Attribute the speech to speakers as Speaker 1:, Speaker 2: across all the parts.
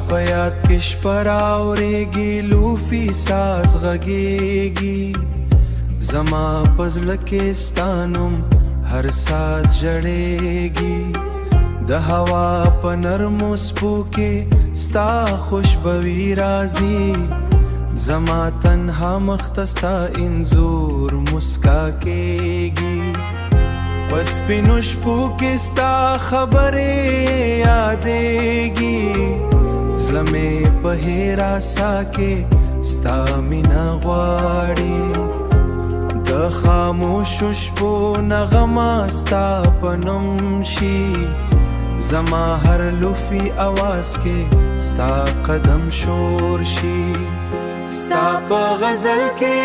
Speaker 1: په یاد کې شپه راورېږي لوفي ساز غږېږي زما په زړه کې ستا نوم هر ساز ژړېږي د هوا په نرمو څپو کې ستا خوشبوي راځي زما تنها مخ ته ستا انځور مسکا کېږي په سپینو شپو کې ستا خبرې یادېږي زړه مې په هراسا کې ستا مینه غواړي د خاموشو شپو نغمه ستا په نوم شي زما هر لوفي اواز کې ستا قدم شور شي ستا په غزل کې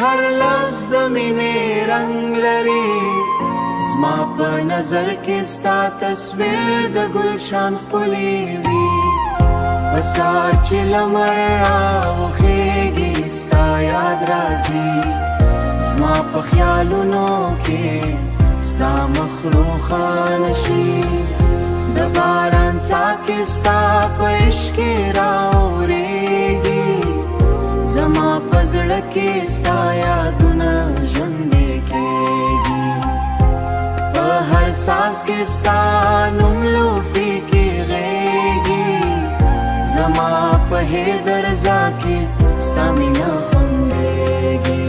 Speaker 1: هر لفظ د مینې رنگ لري زما په نظر کې ستا تصویر د ګلشان ښکلی وي په سهار چې لمر راوخېږي ستا یاد راځي زما په خیالونو کې ستا مخ روښانه شي د باران څاڅکي ستا په عشق کې راورېږي زما په زړه کې ستا یادونه ژوندی کېږي په هر ساز کې ستا نوم لوفي کې غېږي زما په هر درزا کې ستا مینه خوندېږي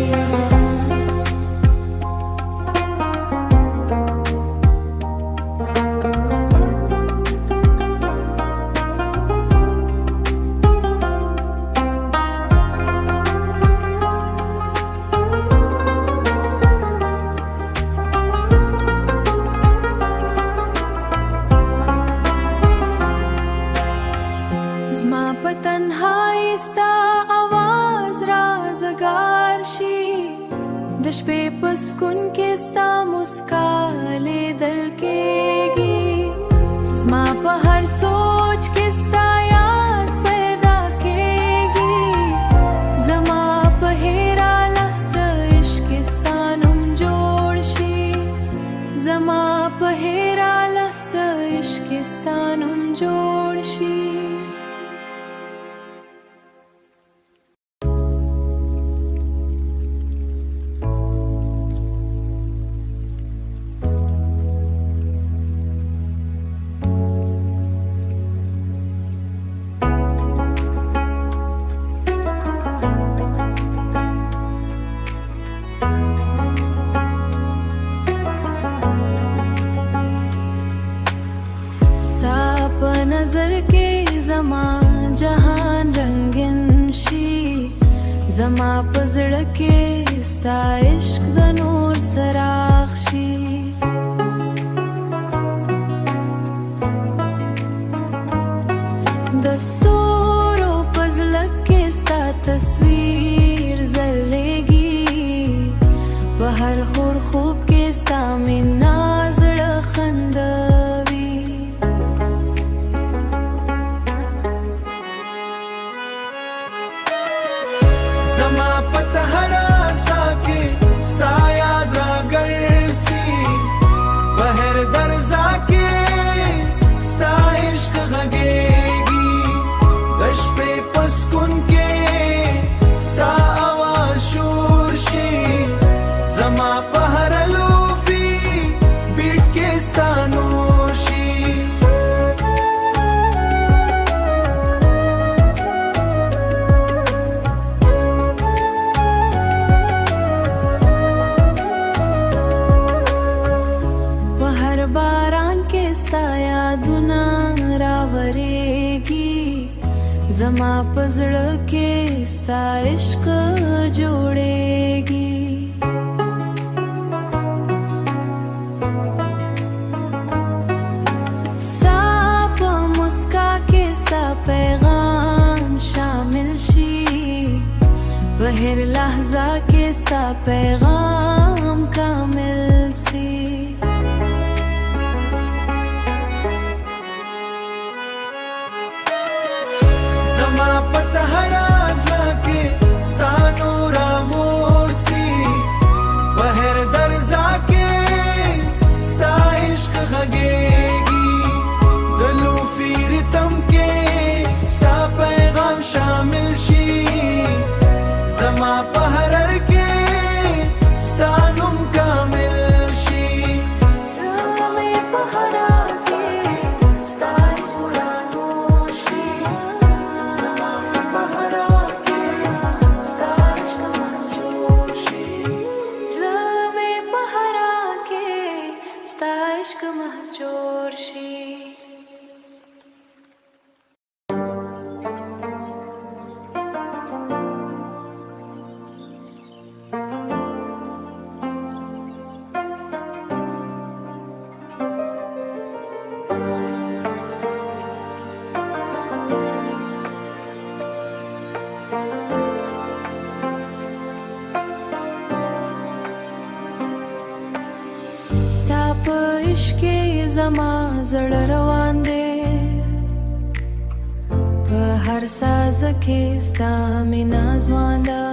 Speaker 2: زما په تنهایی ستا آواز رازګار شي د شپې په سکون کې ستا مسکا لیدل کېږي زما په هر سوچ کې ستا یاد پیدا کېږي زما په هیرا لست عشق ستا نوم جوړ شي زما په هیرا لست عشق ستا نوم جوړ شي नजर के जमा जहान रंगन शी जमा पजड़ के स्ता इश्क द नूर सराख शी दस्तूरो पजलक के स्ता तस्वीर जलेगी बहर खूर खूब के स्ता में नाजड़ खंदवी
Speaker 1: زما پته هر سا کې ستا یاد راګرځي په هر درزا کې ستا عشق غږېږي د شپې په سکون کې ستا اواز شور شي زما په هر لوفي بیټ کې ستا نور شي
Speaker 2: باران के स्ता यादुना रावरेगी जमा पजड़ के स्ता इश्क जोड़ेगी स्ता प मुस्का के स्ता पैगाम शामिल शी बहर लहजा के स्ता पैगाम कामिल सी
Speaker 1: زما پته هر ازلا کې ستا نور موسی په هر درزا کې ستا عشق غږېږي د لوفي ریتم کې ستا
Speaker 2: ستا په عشق کې زما زړه روان دی په هر ساز کې ستا مینا ځوان ده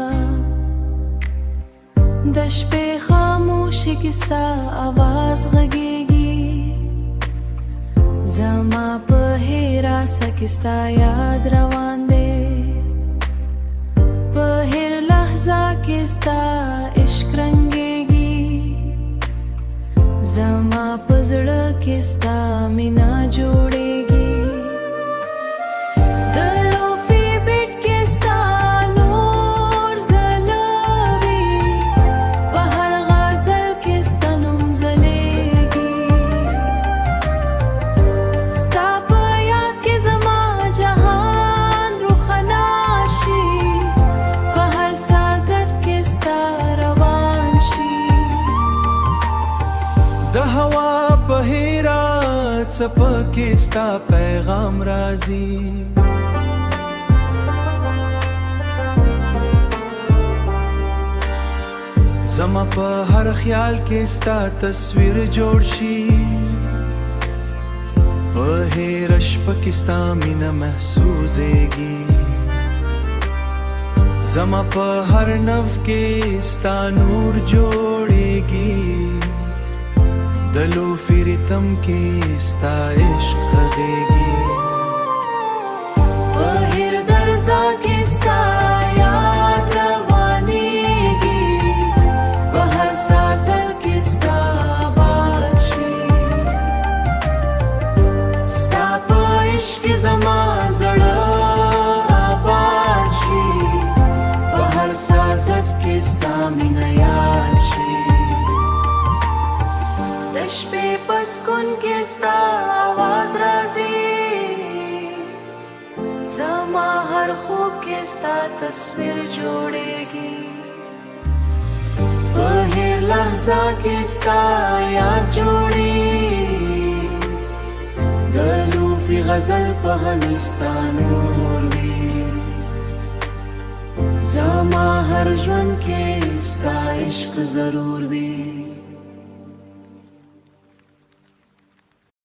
Speaker 2: د شپې خاموشي کې ستا آواز غږیږي زما په هراسه کې ستا یاد روان دی په هر لحظه کې ستا عشق رنګیږي زما په زړه کې ستا مینا جوړیږي د لوفي بیټ کې ستا نور ځلوي په هر غزل کې ستا نوم ځلیږي ستا په یاد کې زما جهان روښانه شي په هر سازت کې ستا روان شي
Speaker 1: د هوا په هیرا څپه کې ستا پیغام راځي زما په هر خیال کې ستا تصویر جوړ شي په هر شپه کې ستا مینه محسوسېږي زما په هر نف کې ستا نور جوړیږي د لوفي ریتم کې ستا عشق غږیږي
Speaker 2: په هر درزا کې ستا یاد روانېږي په هر سازل کې ستا آباد شي ستا په عشق کې زما زړه آباد شي په هر سازت کې ستا مینه یاد شي د شپې په سکون کې ستا آواز راځي زما هر خوب کې ستا تصویر جوړیږي په هر لحظه کې ستا یاد جوړي د لوفي غزل په غني ستا نور وي زما هر ژوند کې ستا عشق ضرور وي